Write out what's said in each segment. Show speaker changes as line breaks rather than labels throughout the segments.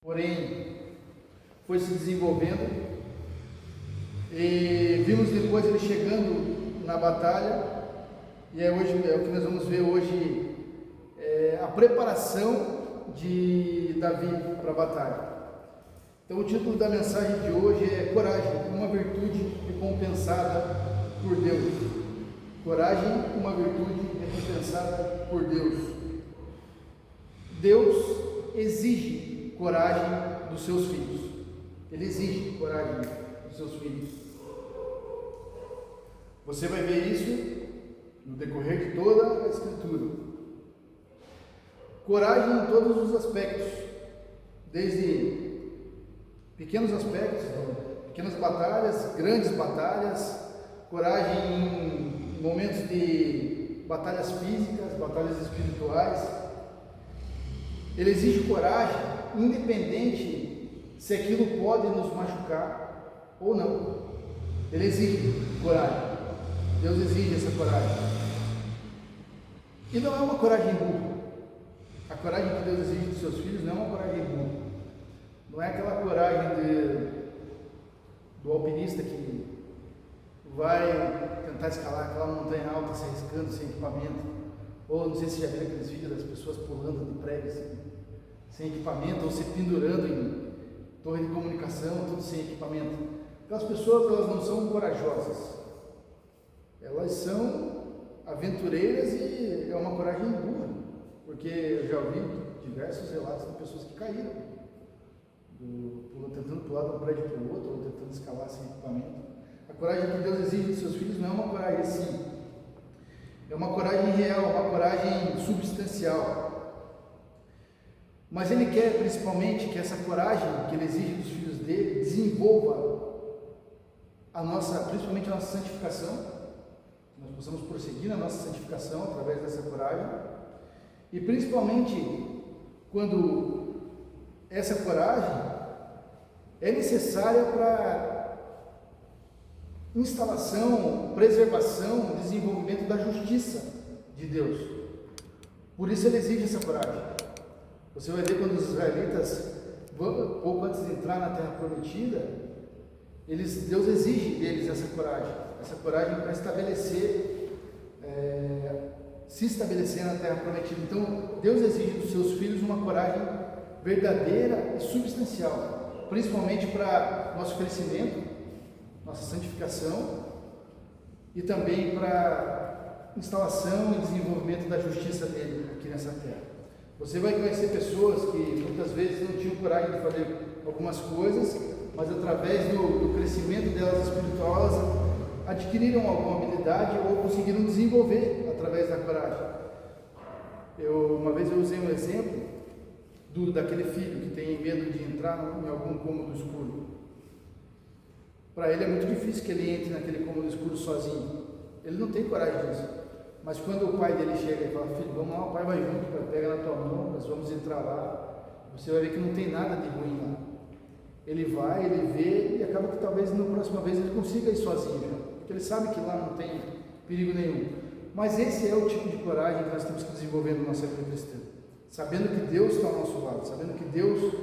Porém, foi se desenvolvendo e vimos depois ele chegando na batalha, e hoje é o que nós vamos ver hoje, a preparação de Davi para a batalha. Então o título da mensagem de hoje é Coragem, uma virtude recompensada por Deus. Coragem, uma virtude recompensada por Deus. Deus exige coragem dos seus filhos. Ele exige coragem dos seus filhos. Você vai ver isso no decorrer de toda a Escritura. Coragem em todos os aspectos, desde pequenos aspectos, pequenas batalhas, grandes batalhas, coragem em momentos de batalhas físicas, batalhas espirituais. Ele exige coragem, independente se aquilo pode nos machucar ou não. Ele exige coragem. Deus exige essa coragem. E não é uma coragem burra. A coragem que Deus exige dos seus filhos não é uma coragem burra. Não é aquela coragem do alpinista que vai tentar escalar aquela montanha alta se arriscando sem equipamento. Ou não sei se já viram aqueles vídeos das pessoas pulando de prédio sem equipamento, ou se pendurando em torre de comunicação, tudo sem equipamento. Aquelas pessoas, elas não são corajosas. Elas são aventureiras e é uma coragem burra, porque eu já ouvi diversos relatos de pessoas que caíram, tentando pular de um prédio para o outro, ou tentando escalar sem equipamento. A coragem que Deus exige dos seus filhos não é uma coragem assim, é uma coragem real, uma coragem substancial. Mas Ele quer principalmente que essa coragem que Ele exige dos filhos dele desenvolva principalmente a nossa santificação. Nós possamos prosseguir na nossa santificação através dessa coragem, e principalmente quando essa coragem é necessária para instalação, preservação, desenvolvimento da justiça de Deus. Por isso Ele exige essa coragem. Você vai ver quando os israelitas, pouco antes de entrar na terra prometida, Deus exige deles essa coragem para se estabelecer na terra prometida. Então, Deus exige dos seus filhos uma coragem verdadeira e substancial, principalmente para nosso crescimento, nossa santificação, e também para instalação e desenvolvimento da justiça dele aqui nessa terra. Você vai conhecer pessoas que muitas vezes não tinham coragem de fazer algumas coisas, mas através do crescimento delas espiritual, elas adquiriram alguma habilidade ou conseguiram desenvolver através da coragem. Uma vez eu usei um exemplo daquele filho que tem medo de entrar em algum cômodo escuro. Para ele é muito difícil que ele entre naquele cômodo escuro sozinho. Ele não tem coragem disso. Mas quando o pai dele chega e fala: filho, vamos lá, o pai vai junto, pega na tua mão, nós vamos entrar lá, você vai ver que não tem nada de ruim lá. Ele vai, ele vê, e acaba que talvez na próxima vez ele consiga ir sozinho, porque ele sabe que lá não tem perigo nenhum. Mas esse é o tipo de coragem que nós temos que desenvolver na nossa vida cristã, sabendo que Deus está ao nosso lado, sabendo que Deus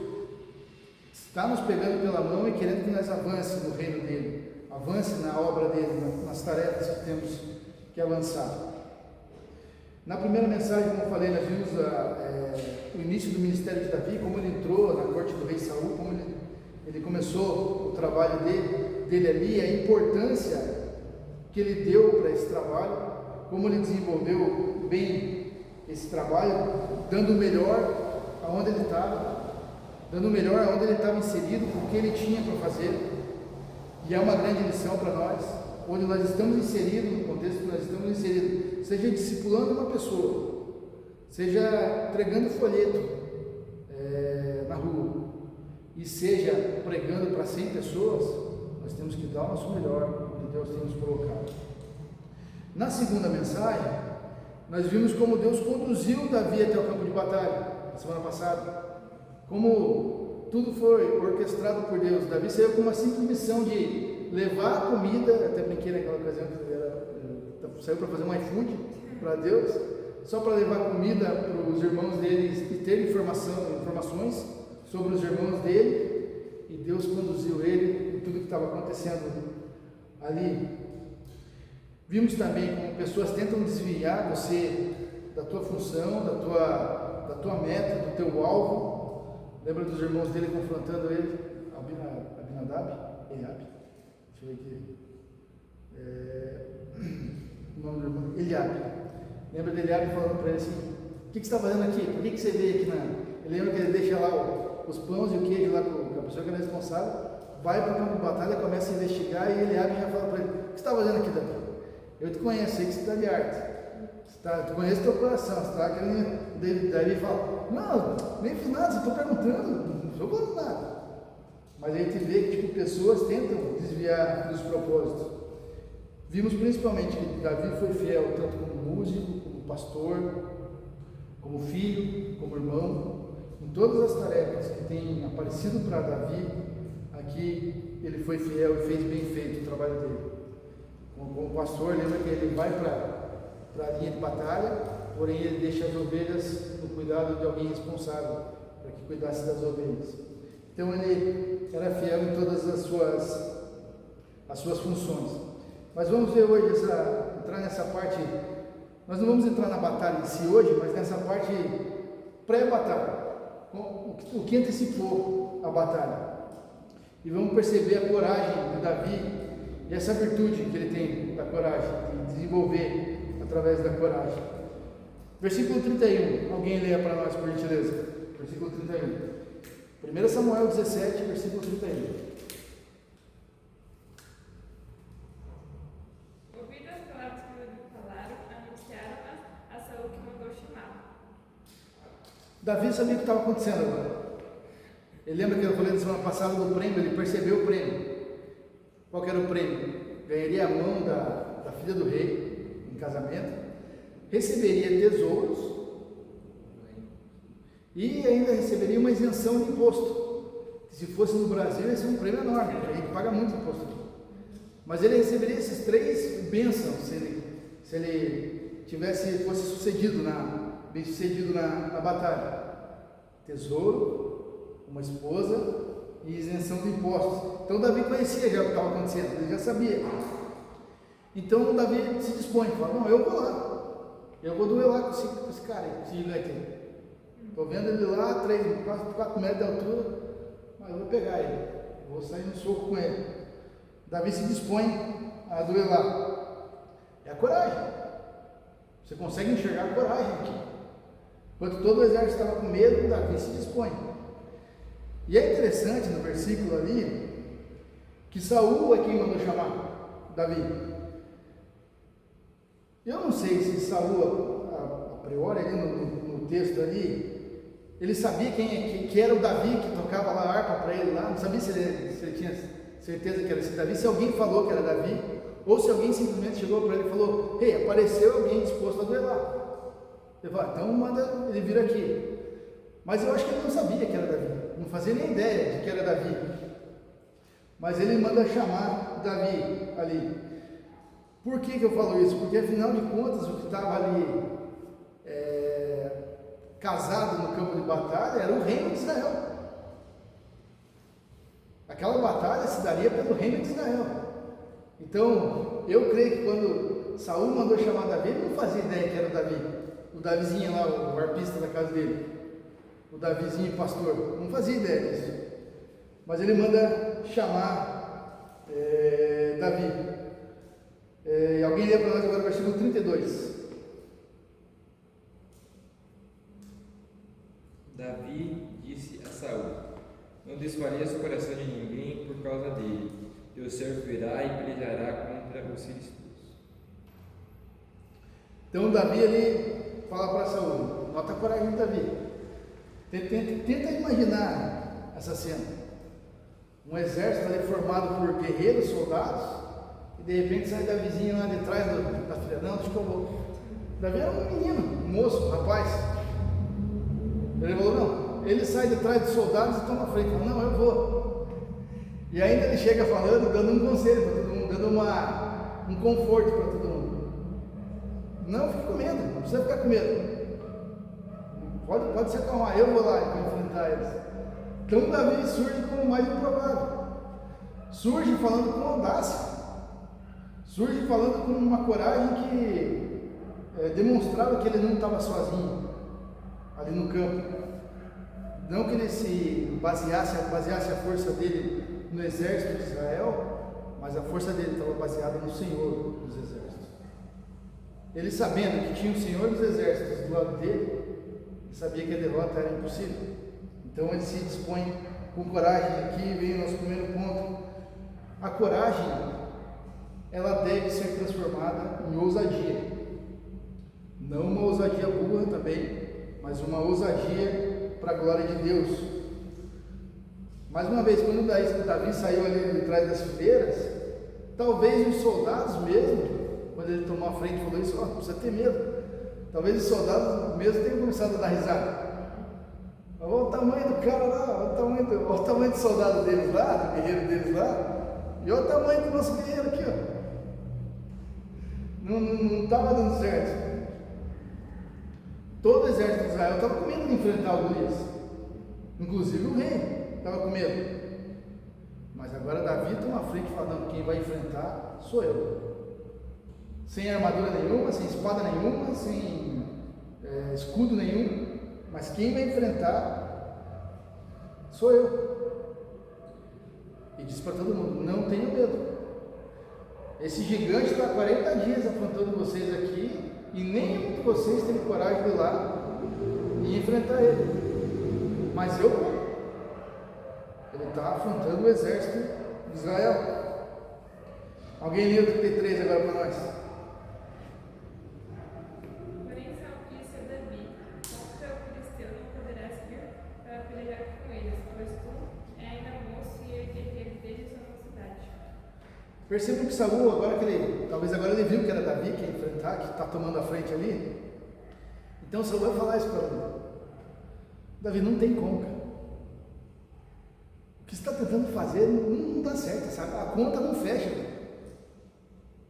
está nos pegando pela mão e querendo que nós avance no reino dele, avance na obra dele, nas tarefas que temos que avançar. Na primeira mensagem, como eu falei, nós vimos o início do ministério de Davi, como ele entrou na corte do rei Saul, como ele começou o trabalho dele ali, a importância que ele deu para esse trabalho, como ele desenvolveu bem esse trabalho, dando o melhor aonde ele estava, inserido, o que ele tinha para fazer. E é uma grande lição para nós, onde nós estamos inseridos, no contexto que nós estamos inseridos, seja discipulando uma pessoa, seja entregando folheto na rua, e seja pregando para 100 pessoas, nós temos que dar o nosso melhor, que Deus tem nos colocado. Na segunda mensagem, nós vimos como Deus conduziu Davi até o campo de batalha, na semana passada, como tudo foi orquestrado por Deus. Davi saiu com uma simples missão de levar a comida, até brinquei naquela ocasião que saiu para fazer um iFood para Deus, só para levar comida para os irmãos deles e ter informações sobre os irmãos dele, e Deus conduziu ele em tudo que estava acontecendo ali. Vimos também como pessoas tentam desviar você da tua função, da tua meta, do teu alvo. Lembra dos irmãos dele confrontando ele? Abinadab? Eliabe? Deixa eu ver aqui. O nome do irmão? Eliabe. Lembra de Eliabe falando para ele assim: o que você está fazendo aqui? Por que você veio aqui na... Ele lembra que ele deixa lá os pães e o queijo lá com a pessoa que é responsável, vai para o campo de batalha, começa a investigar, e Eliabe já fala para ele: o que você está fazendo aqui, Davi? Eu te conheço, sei que você está de arte. Tu conhece o teu coração, você está querendo. Davi fala: não, nem fiz nada, só estou perguntando, não estou falando nada. Mas a gente vê que pessoas tentam desviar dos propósitos. Vimos principalmente que Davi foi fiel tanto como músico, como pastor, como filho, como irmão. Em todas as tarefas que têm aparecido para Davi, aqui ele foi fiel e fez bem feito o trabalho dele. Como pastor, lembra que ele vai para a linha de batalha, porém ele deixa as ovelhas no cuidado de alguém responsável, para que cuidasse das ovelhas. Então ele era fiel em todas as suas funções. Mas vamos ver hoje, entrar nessa parte. Nós não vamos entrar na batalha em si hoje, mas nessa parte pré-batalha, o que antecipou a batalha. E vamos perceber a coragem de Davi e essa virtude que ele tem da coragem, de desenvolver através da coragem. Versículo 31, alguém leia para nós, por gentileza. Versículo 31. 1 Samuel 17, versículo 31.
Ouvindo as palavras que lhe falaram, anunciaram-as a Saul, que mandou chamá-lo.
Davi sabia o que estava acontecendo agora. Ele lembra que eu falei na semana passada do prêmio, ele percebeu o prêmio. Qual que era o prêmio? Ganharia a mão da filha do rei em casamento, receberia tesouros e ainda receberia uma isenção de imposto. Se fosse no Brasil, ia ser um prêmio enorme, porque a gente paga muito imposto. Mas ele receberia esses 3 bênçãos se ele fosse bem sucedido na batalha: tesouro, uma esposa e isenção de impostos. Então Davi conhecia já o que estava acontecendo, ele já sabia. Então Davi se dispõe, fala: não, eu vou lá, eu vou duelar com esse cara aí, esse gigante aí. Estou vendo ele lá, 4 metros de altura, mas eu vou pegar ele, vou sair no soco com ele. Davi se dispõe a duelar. É a coragem. Você consegue enxergar a coragem aqui. Enquanto todo o exército estava com medo, Davi se dispõe. E é interessante no versículo ali que Saul é quem mandou chamar Davi. Eu não sei se Saul, a priori, ali no texto ali, ele sabia que era o Davi que tocava lá a harpa para ele lá, não sabia se ele tinha certeza que era esse Davi, se alguém falou que era Davi, ou se alguém simplesmente chegou para ele e falou: ei, apareceu alguém disposto a duelar. Ele falou: então manda ele vir aqui. Mas eu acho que ele não sabia que era Davi, não fazia nem ideia de que era Davi. Mas ele manda chamar Davi ali. Por que eu falo isso? Porque afinal de contas o que estava ali casado no campo de batalha era o reino de Israel. Aquela batalha se daria pelo reino de Israel. Então eu creio que quando Saul mandou chamar Davi, ele não fazia ideia que era o Davi, o Davizinho lá, o arpista da casa dele, o Davizinho pastor, não fazia ideia disso. Mas ele manda chamar Davi. Alguém lê para nós agora o versículo 32.
Davi disse a Saul: não desfaleça o coração de ninguém por causa dele. Teu servo virá e pelejará contra os filisteus.
Então Davi ali fala para Saul, nota a coragem de Davi. Tenta imaginar essa cena. Um exército ali formado por guerreiros, soldados, e de repente sai Davizinho lá de trás da filha. Não, deixa que eu vou. Davi era um menino, um moço, um rapaz. Ele falou: não, ele sai de trás dos soldados e toma a frente. Fala: não, eu vou. E ainda ele chega falando, dando um conselho para todo mundo, dando um conforto para todo mundo. Não fique com medo, não precisa ficar com medo. Pode se acalmar, eu vou lá enfrentar eles. Então Davi surge como mais improvável, surge falando com audácia, surge falando com uma coragem que demonstrava que ele não estava sozinho ali no campo. Não que ele se baseasse a força dele no exército de Israel, mas a força dele estava baseada no Senhor dos exércitos. Ele, sabendo que tinha o Senhor dos exércitos do lado dele, ele sabia que a derrota era impossível. Então ele se dispõe com coragem. Aqui vem o nosso primeiro ponto. A coragem, ela deve ser transformada em ousadia. Não uma ousadia burra também, mas uma ousadia para a glória de Deus. Mais uma vez, quando Davi saiu ali de trás das fileiras, talvez os soldados mesmo, quando ele tomou a frente e falou isso, não precisa ter medo. Talvez os soldados mesmo tenham começado a dar risada. Olha o tamanho do cara lá, olha o tamanho do soldado deles lá, do guerreiro deles lá, e olha o tamanho do nosso guerreiro aqui, ó. Não estava dando certo. Todo o exército de Israel estava com medo de enfrentar o Golias, inclusive o rei estava com medo. Mas agora Davi toma a frente falando: quem vai enfrentar sou eu. Sem armadura nenhuma, sem espada nenhuma, sem escudo nenhum, mas quem vai enfrentar sou eu. E diz para todo mundo: não tenham medo. Esse gigante está há 40 dias afrontando vocês aqui, e nenhum de vocês teve coragem de ir lá e enfrentar ele. Mas eu vou. Ele está afrontando o exército de Israel. Alguém leu o 33 agora para nós?
Porém, Saul disse a Davi: contra o filisteu não poderás vir para pelejar com eles, pois tu é ainda moço e ele guerreiro deles na mocidade.
Percebam que Saul, talvez agora ele viu que era Davi que ia enfrentar, que está tomando a frente ali. Então Saul vai falar isso para ele: Davi, não tem como, cara. O que você está tentando fazer não dá certo, sabe? A conta não fecha.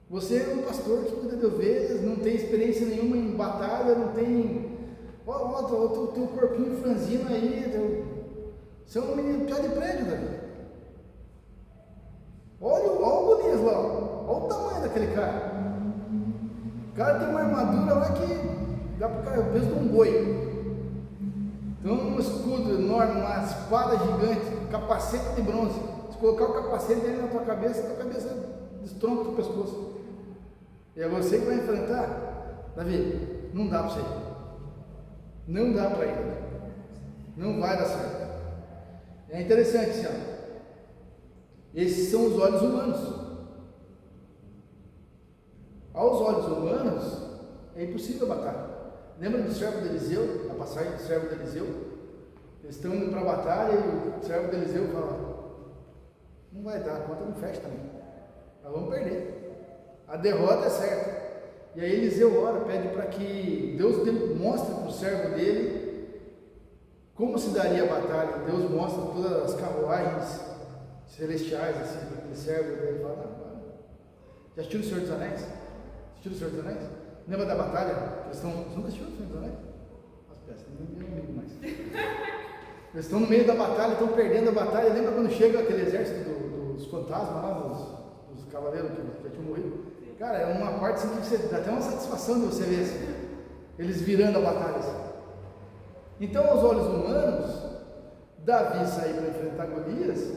Você é um pastor que cuida de ovelhas, não tem experiência nenhuma em batalha, não tem. Olha o teu corpinho franzino aí. Você é um menino pior de prédio, Davi. Olha o Golias lá, olha o tamanho daquele cara. O cara tem uma armadura lá que dá para o cara o peso de um boi. Então, um escudo enorme, uma espada gigante, capacete de bronze. Se colocar o capacete dele na tua cabeça destronca o teu pescoço. E é você que vai enfrentar. Davi, não dá para você. Não dá para ir. Não vai dar certo. É interessante, senhor. Esses são os olhos humanos. Aos olhos humanos, é impossível a batalha. Lembra do servo de Eliseu, a passagem do servo de Eliseu? Eles estão indo para a batalha e o servo de Eliseu fala: não vai dar, a conta não fecha também. Nós vamos perder. A derrota é certa. E aí Eliseu ora, pede para que Deus mostre para o servo dele como se daria a batalha. Deus mostra todas as carruagens celestiais, assim, para aquele servo dele. Fala: não. Já assistiu o Senhor dos Anéis? Assistiu o Senhor dos Anéis? Lembra da batalha? Você nunca assistiu o Senhor dos Anéis? As peças, nem amigo mais. Eles estão no meio da batalha, estão perdendo a batalha. Lembra quando chega aquele exército dos fantasmas lá, dos cavaleiros que já tinham morrido? Cara, é uma parte assim que você dá até uma satisfação de você ver assim, eles virando a batalha. Assim. Então, aos olhos humanos, Davi sair para enfrentar Golias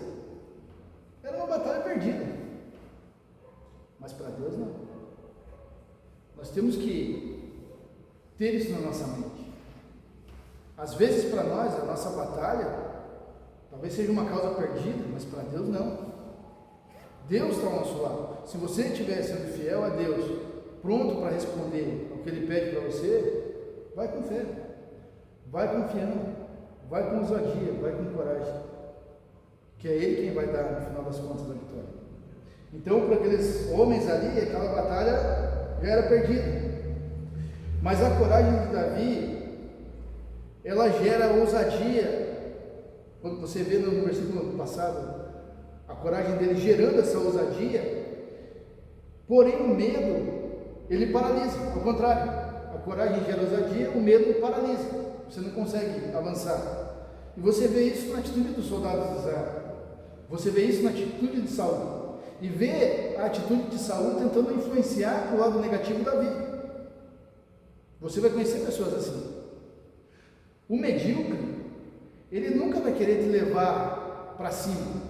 era uma batalha perdida. Mas para Deus não. Nós temos que ter isso na nossa mente. Às vezes para nós a nossa batalha talvez seja uma causa perdida, mas para Deus não. Deus está ao nosso lado. Se você estiver sendo fiel a Deus, pronto para responder ao que Ele pede para você, vai com fé, vai confiando, vai com ousadia, vai com coragem, que é Ele quem vai dar no final das contas a vitória. Então, para aqueles homens ali, aquela batalha já era perdida. Mas a coragem de Davi, ela gera ousadia. Quando você vê no versículo passado, a coragem dele gerando essa ousadia, porém o medo, ele paralisa. Ao contrário, a coragem gera ousadia, o medo paralisa. Você não consegue avançar. E você vê isso na atitude dos soldados de Israel. Você vê isso na atitude de Saul. E vê a atitude de Saul tentando influenciar para o lado negativo Davi. Você vai conhecer pessoas assim. O medíocre, ele nunca vai querer te levar para cima.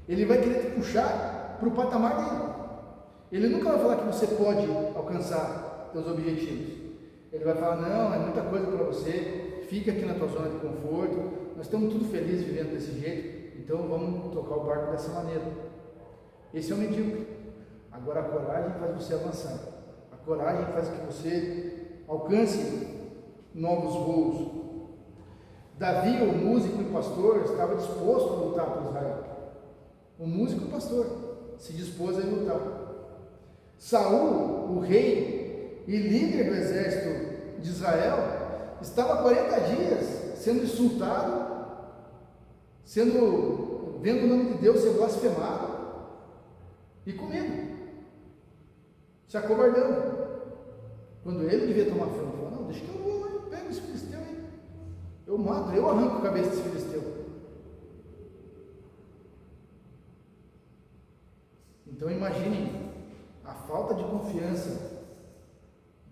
Ele vai querer te puxar para o patamar dele. Ele nunca vai falar que você pode alcançar seus objetivos. Ele vai falar, não, é muita coisa para você, fica aqui na tua zona de conforto, nós estamos tudo felizes vivendo desse jeito, então vamos tocar o barco dessa maneira. Esse é o medíocre. Agora a coragem faz você avançar. A coragem faz com que você alcance novos voos. Davi, o músico e pastor, estava disposto a lutar por Israel. O músico e o pastor se dispôs a lutar. Saul, o rei e líder do exército de Israel, estava 40 dias sendo insultado, vendo o nome de Deus ser blasfemado e com medo, se acovardando. Quando ele devia tomar frente, ele falou, não, deixa que eu vou, eu pego esse filisteu aí, eu mato, eu arranco a cabeça desse filisteu. Então imaginem a falta de confiança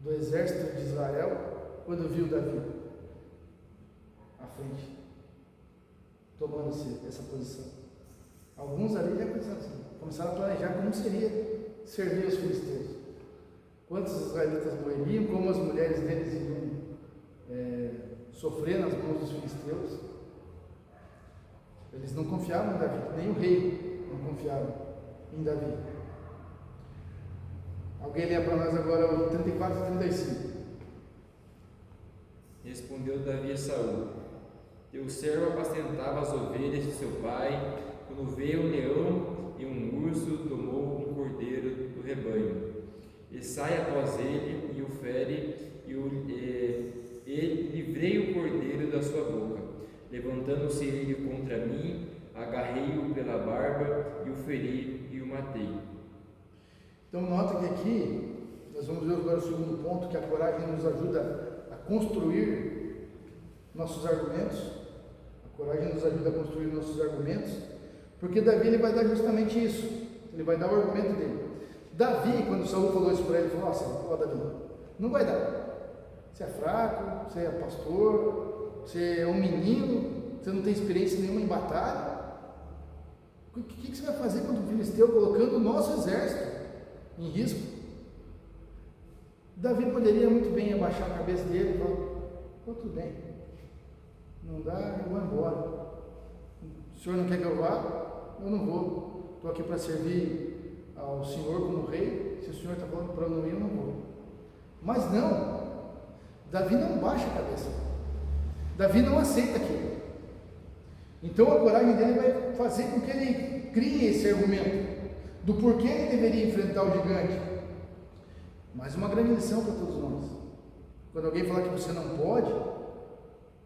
do exército de Israel quando viu Davi à frente, tomando essa posição. Alguns ali já começaram a planejar como seria servir os filisteus. Quantos israelitas morreriam, como as mulheres deles iam sofrer nas mãos dos filisteus. Eles não confiavam em Davi, nem o rei não confiava em Davi. Alguém lê para nós agora o 34 e 35.
Respondeu Davi a Saul: Teu servo apacentava as ovelhas de seu pai, quando veio um leão e um urso tomou um cordeiro do rebanho. E sai após ele e o fere, e livrei o cordeiro da sua boca. Levantando-se ele contra mim, agarrei-o pela barba e o feri e o matei.
Então nota que aqui, nós vamos ver agora o segundo ponto, que a coragem nos ajuda a construir nossos argumentos. A coragem nos ajuda a construir nossos argumentos, porque Davi ele vai dar justamente isso, ele vai dar o argumento dele. Davi, quando Saul falou isso para ele, falou, nossa, Davi, não vai dar. Você é fraco, você é pastor, você é um menino, você não tem experiência nenhuma em batalha. O que você vai fazer contra o filisteu colocando o nosso exército em risco? Davi poderia muito bem abaixar a cabeça dele e falar, tudo bem, não dá, eu vou embora. O senhor não quer que eu vá? Eu não vou. Estou aqui para servir ao senhor como rei. Se o senhor está falando para eu não ir, eu não vou. Mas não, Davi não baixa a cabeça. Davi não aceita aquilo. Então a coragem dele vai fazer com que ele crie esse argumento do porquê ele deveria enfrentar o gigante. Mais uma grande lição para todos nós. Quando alguém falar que você não pode,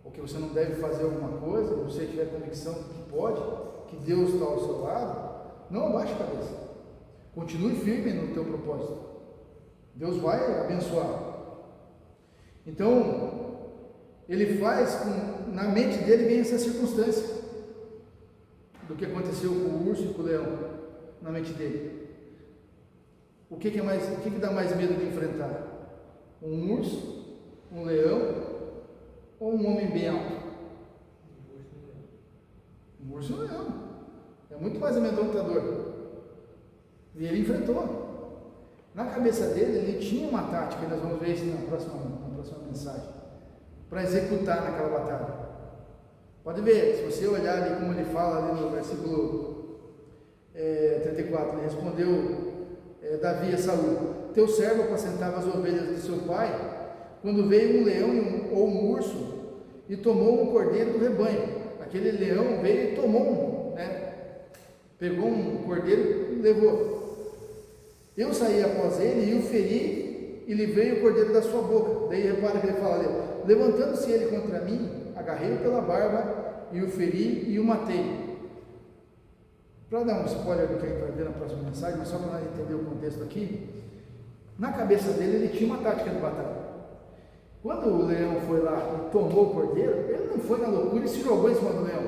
ou que você não deve fazer alguma coisa, ou você tiver convicção de que pode, que Deus está ao seu lado, não abaixe a cabeça. Continue firme no teu propósito. Deus vai abençoar. Então, ele faz na mente dele vem essa circunstância do que aconteceu com o urso e com o leão na mente dele. O que dá mais medo de enfrentar? Um urso, um leão ou um homem bem alto? Um urso e um leão. É muito mais amedrontador. E ele enfrentou. Na cabeça dele, ele tinha uma tática, e nós vamos ver isso na próxima mensagem, para executar naquela batalha. Pode ver, se você olhar ali como ele fala ali no versículo 34, ele respondeu Davi a Saul: Teu servo apacentava as ovelhas de seu pai, quando veio um leão ou um urso e tomou um cordeiro do rebanho. Aquele leão veio e tomou pegou um cordeiro e levou. Eu saí após ele e o feri e livrei o cordeiro da sua boca. Daí repara que ele fala ali: levantando-se ele contra mim, agarrei-o pela barba e o feri e o matei. Para dar um spoiler do que a gente vai ver na próxima mensagem, mas só para nós entender o contexto aqui, na cabeça dele ele tinha uma tática de batalha. Quando o leão foi lá e tomou o cordeiro, ele não foi na loucura e se jogou em cima do leão.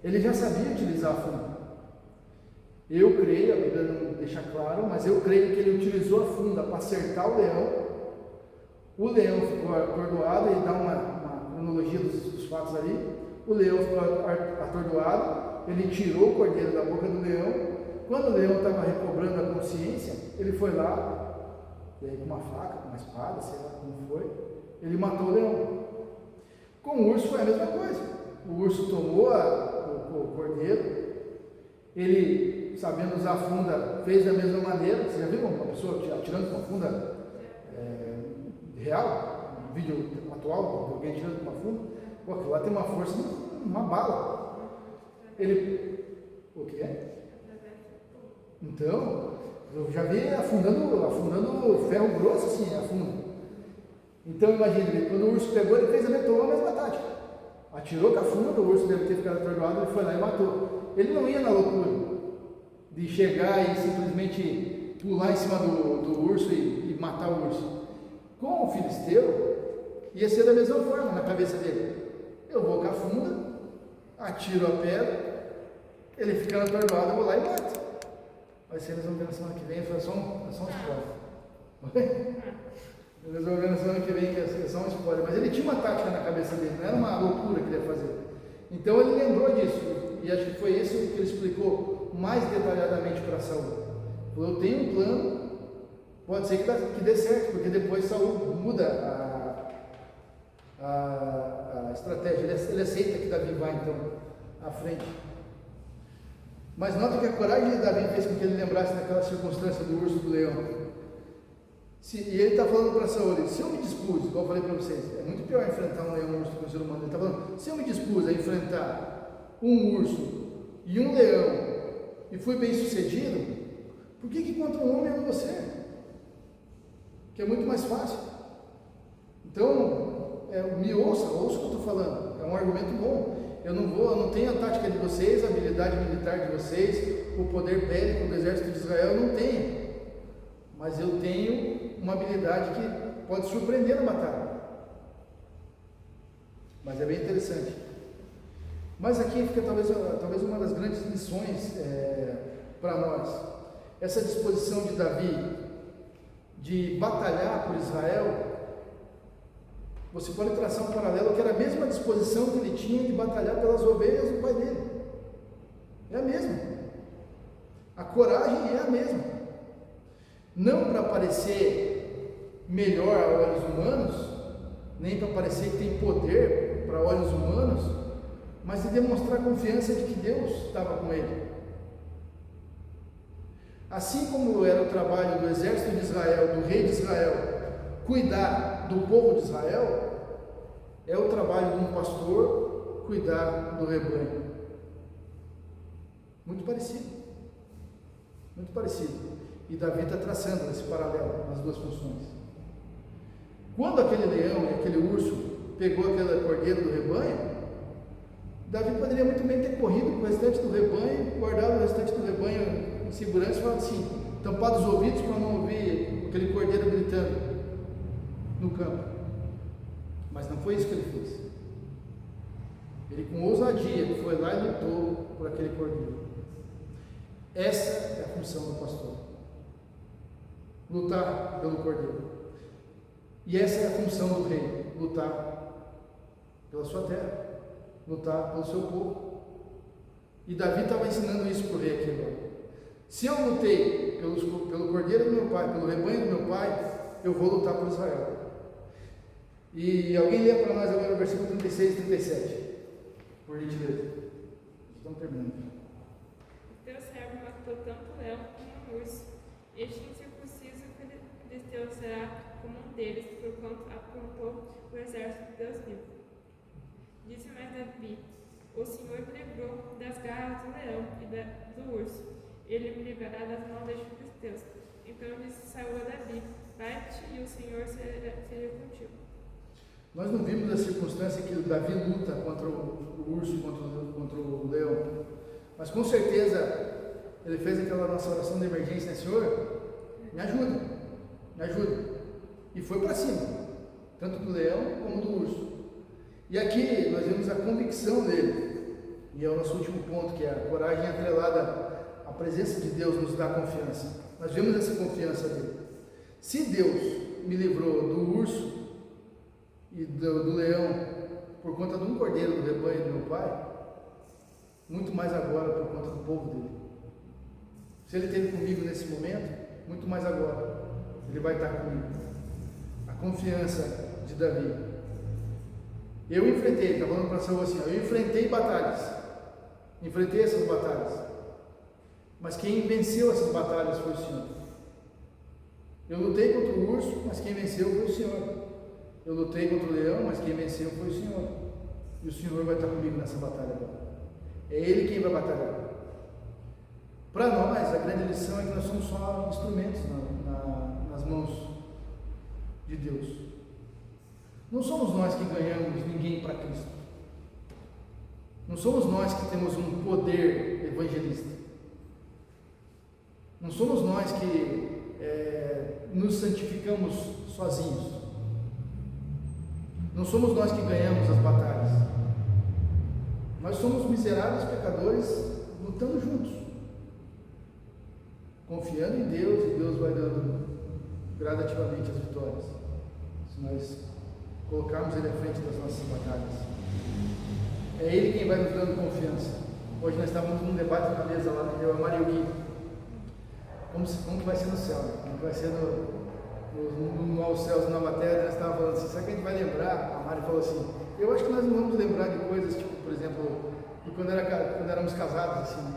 Ele já sabia utilizar a funda. Eu creio, a Bíblia não deixa claro, mas eu creio que ele utilizou a funda para acertar o leão. O leão ficou atordoado, ele dá uma cronologia dos fatos ali. O leão ficou atordoado, ele tirou o cordeiro da boca do leão. Quando o leão estava recobrando a consciência, ele foi lá, e aí com uma faca, com uma espada, sei lá como foi, ele matou o leão. Com o urso foi a mesma coisa. O urso tomou o cordeiro, ele, sabendo usar a funda, fez da mesma maneira. Você já viu uma pessoa atirando com uma funda real? Um vídeo atual, alguém atirando com uma funda? Pô, aquilo lá tem uma força, uma bala. Ele. O que é? Então, eu já vi afundando ferro grosso assim, afunda. Então imagine, quando o urso pegou, ele fez a mesma tática. Atirou com a funda, o urso deve ter ficado atordoado, ele foi lá e matou. Ele não ia na loucura de chegar e simplesmente pular em cima do urso e matar o urso. Com o filisteu, ia ser da mesma forma na cabeça dele. Eu vou com a funda, atiro a pedra, ele ficando atordoado, eu vou lá e mato. Mas se eles vão ver na semana que vem, foi só um spoiler. Eles vão ver na semana que vem que é só um spoiler. Mas ele tinha uma tática na cabeça dele, não era uma loucura que ele ia fazer. Então ele lembrou disso, e acho que foi isso que ele explicou mais detalhadamente para Saul. Falou, eu tenho um plano, pode ser que dê certo, porque depois Saul muda a estratégia, ele aceita que Davi vá então à frente. Mas nota que a coragem de Davi fez com que ele lembrasse daquela circunstância do urso e do leão. E ele está falando para Saul, se eu me dispus, igual eu falei para vocês, é muito pior enfrentar um leão, um urso, que um ser humano. Ele está falando, se eu me dispus a enfrentar um urso e um leão e fui bem sucedido, por que contra um homem eu não vou ser? Que é muito mais fácil. Então, ouça o que eu estou falando, é um argumento bom. Eu não tenho a tática de vocês, a habilidade militar de vocês, o poder bélico do exército de Israel, eu não tenho. Mas eu tenho uma habilidade que pode surpreender na batalha. Mas é bem interessante. Mas aqui fica talvez uma das grandes lições para nós. Essa disposição de Davi de batalhar por Israel. Você pode traçar um paralelo que era a mesma disposição que ele tinha de batalhar pelas ovelhas do pai dele. É a mesma. A coragem é a mesma. Não para parecer melhor a olhos humanos, nem para parecer que tem poder para olhos humanos, mas de demonstrar confiança de que Deus estava com ele. Assim como era o trabalho do exército de Israel, do rei de Israel, cuidar do povo de Israel, é o trabalho de um pastor cuidar do rebanho. Muito parecido. Muito parecido. E Davi está traçando esse paralelo nas duas funções. Quando aquele leão e aquele urso pegou aquele cordeiro do rebanho, Davi poderia muito bem ter corrido com o restante do rebanho, guardado o restante do rebanho em segurança e falado assim, tampado os ouvidos para não ouvir aquele cordeiro gritando no campo. Mas não foi isso que ele fez. Ele com ousadia foi lá e lutou por aquele cordeiro. Essa é a função do pastor. Lutar pelo cordeiro. E essa é a função do rei, lutar pela sua terra, lutar pelo seu povo. E Davi estava ensinando isso para o rei aqui agora. Se eu lutei pelo cordeiro do meu pai, pelo rebanho do meu pai, eu vou lutar por Israel. E alguém lê para nós agora o versículo 36 e 37, por gentileza. Estamos terminando.
Teu servo matou tanto o leão como o urso. Este incircunciso filisteu será como um deles, porquanto aprontou o exército de Deus vivo. Disse mais Davi: o Senhor me livrou das garras do leão e do urso. Ele me livrará das mãos dos filisteus. Então disse Saul a Davi: vai-te e o Senhor seja contigo.
Nós não vimos a circunstância que Davi luta contra o urso, contra o leão, mas com certeza ele fez aquela nossa oração de emergência, né? Senhor, me ajuda, e foi para cima. tanto do leão como do urso. E aqui nós vemos a convicção dele, e é o nosso último ponto, que é a coragem atrelada à presença de Deus nos dá confiança. Nós vemos essa confiança dele. Se Deus me livrou do urso e do leão por conta de um cordeiro do rebanho do meu pai, muito mais agora por conta do povo dele. Se ele esteve comigo nesse momento, muito mais agora ele vai estar comigo. A confiança de Davi. Eu enfrentei, está falando para Saul assim, eu enfrentei batalhas, enfrentei essas batalhas, mas quem venceu essas batalhas foi o Senhor. Eu lutei contra o urso, mas quem venceu foi o Senhor. Eu lutei contra o leão, mas quem venceu foi o Senhor. E o Senhor vai estar comigo nessa batalha agora. É Ele quem vai batalhar. Para nós, a grande lição é que nós somos só instrumentos nas mãos de Deus. Não somos nós que ganhamos ninguém para Cristo. Não somos nós que temos um poder evangelista. Não somos nós que nos santificamos sozinhos. Não somos nós que ganhamos as batalhas. Nós somos miseráveis pecadores lutando juntos, confiando em Deus, e Deus vai dando gradativamente as vitórias, se nós colocarmos Ele à frente das nossas batalhas. É Ele quem vai nos dando confiança. Hoje nós estávamos num debate na mesa lá, eu, a Maria e o Gui, como que vai ser no céu, né? Como que vai ser no aos céus e na matéria. Nós estávamos falando assim, será que a gente vai lembrar? A Mari falou assim, eu acho que nós não vamos lembrar de coisas, tipo, por exemplo, de quando éramos casados, assim.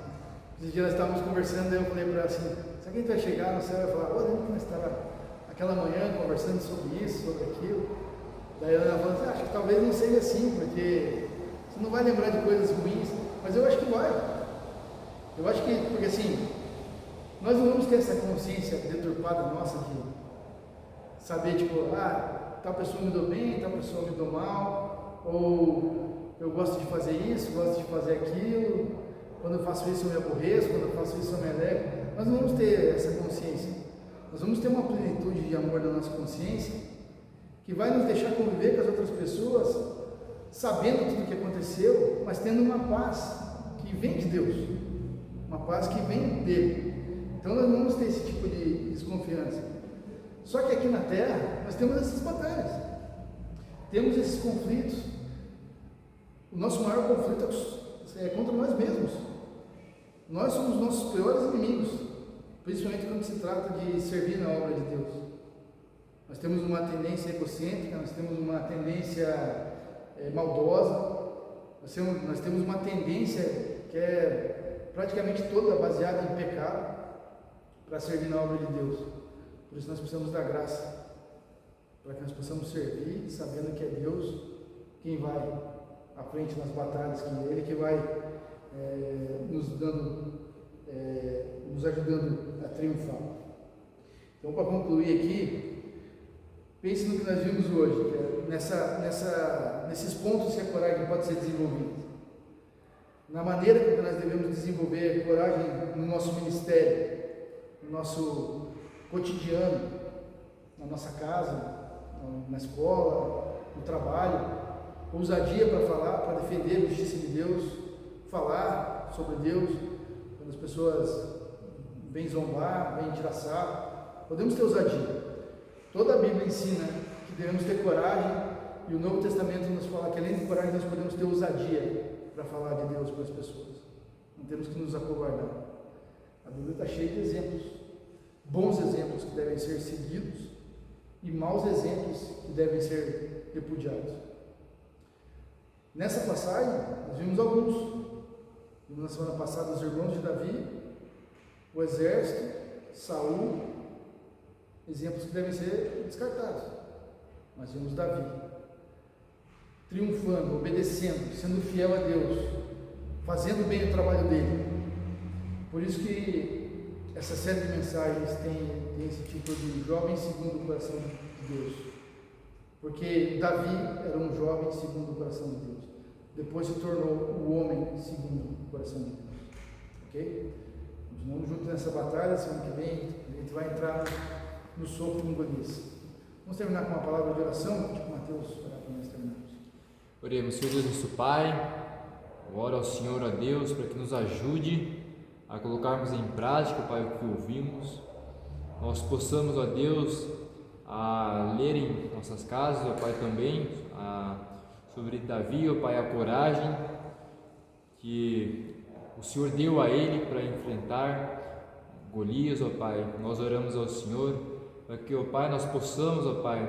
Esses dias nós estávamos conversando, daí eu falei para ela assim, será que a gente vai chegar no céu e falar, lembra que nós estávamos aquela manhã conversando sobre isso, sobre aquilo? Daí ela falou assim, acho que talvez não seja assim, porque você não vai lembrar de coisas ruins, mas eu acho que vai. Eu acho que, porque assim, nós não vamos ter essa consciência deturpada nossa de saber, tipo, tal pessoa me deu bem, tal pessoa me deu mal, ou eu gosto de fazer isso, gosto de fazer aquilo, quando eu faço isso eu me aborreço, quando eu faço isso eu me alegro. Nós não vamos ter essa consciência. Nós vamos ter uma plenitude de amor da nossa consciência que vai nos deixar conviver com as outras pessoas, sabendo tudo o que aconteceu, mas tendo uma paz que vem de Deus, uma paz que vem dele. Então nós não vamos ter esse tipo de desconfiança. Só que aqui na Terra nós temos essas batalhas, temos esses conflitos. O nosso maior conflito é contra nós mesmos. Nós somos nossos piores inimigos, principalmente quando se trata de servir na obra de Deus. Nós temos uma tendência egocêntrica, nós temos uma tendência maldosa, nós temos uma tendência que é praticamente toda baseada em pecado para servir na obra de Deus. Por isso nós precisamos da graça, para que nós possamos servir, sabendo que é Deus quem vai à frente nas batalhas, que é Ele que vai nos ajudando a triunfar. Então, para concluir aqui, pense no que nós vimos hoje, que é nesses pontos que a coragem pode ser desenvolvida, na maneira que nós devemos desenvolver a coragem no nosso ministério, no nosso cotidiano, na nossa casa, na escola, no trabalho, ousadia para falar, para defender a justiça de Deus, falar sobre Deus, quando as pessoas vêm zombar, vêm tirar sarro, podemos ter ousadia. Toda a Bíblia ensina que devemos ter coragem, e o Novo Testamento nos fala que além de coragem nós podemos ter ousadia para falar de Deus para as pessoas. Não temos que nos acovardar. A Bíblia está cheia de exemplos, bons exemplos que devem ser seguidos e maus exemplos que devem ser repudiados. Nessa passagem, nós vimos alguns. Vimos na semana passada os irmãos de Davi, o exército, Saul, exemplos que devem ser descartados. Nós vimos Davi triunfando, obedecendo, sendo fiel a Deus, fazendo bem o trabalho dele. Por isso que essa série de mensagens tem esse título de Jovem segundo o coração de Deus. Porque Davi era um jovem segundo o coração de Deus. Depois se tornou o homem segundo o coração de Deus. Ok? Continuamos juntos nessa batalha. Semana que vem a gente vai entrar no sopro com Golias. Vamos terminar com uma palavra de oração, tipo Mateus, para nós terminarmos.
Oremos. Senhor Deus, nosso Pai, oro ao Senhor, a Deus, para que nos ajude a colocarmos em prática, Pai, o que ouvimos. Nós possamos, ó Deus, a ler em nossas casas, ó Pai, também, sobre Davi, ó Pai, a coragem que o Senhor deu a ele para enfrentar Golias, ó Pai. Nós oramos ao Senhor para que, ó Pai, nós possamos, ó Pai,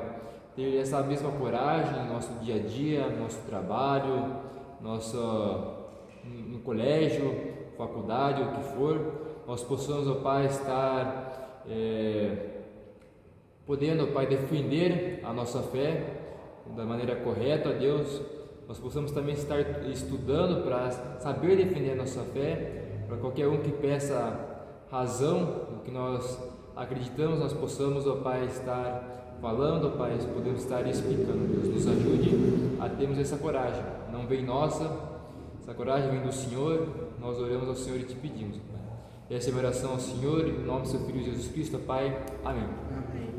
ter essa mesma coragem no nosso dia a dia, no nosso trabalho, no colégio, faculdade, o que for. Nós possamos, ó Pai, estar podendo, ó Pai, defender a nossa fé da maneira correta, Deus. Nós possamos também estar estudando para saber defender a nossa fé, para qualquer um que peça razão no que nós acreditamos, nós possamos, ó Pai, estar falando, ó Pai, podemos estar explicando. Deus nos ajude a termos essa coragem. Não vem nossa, essa coragem vem do Senhor. Nós oramos ao Senhor e te pedimos, ó Pai. Essa é a minha oração ao Senhor, em nome do seu Filho Jesus Cristo, ó Pai. Amém.
Amém.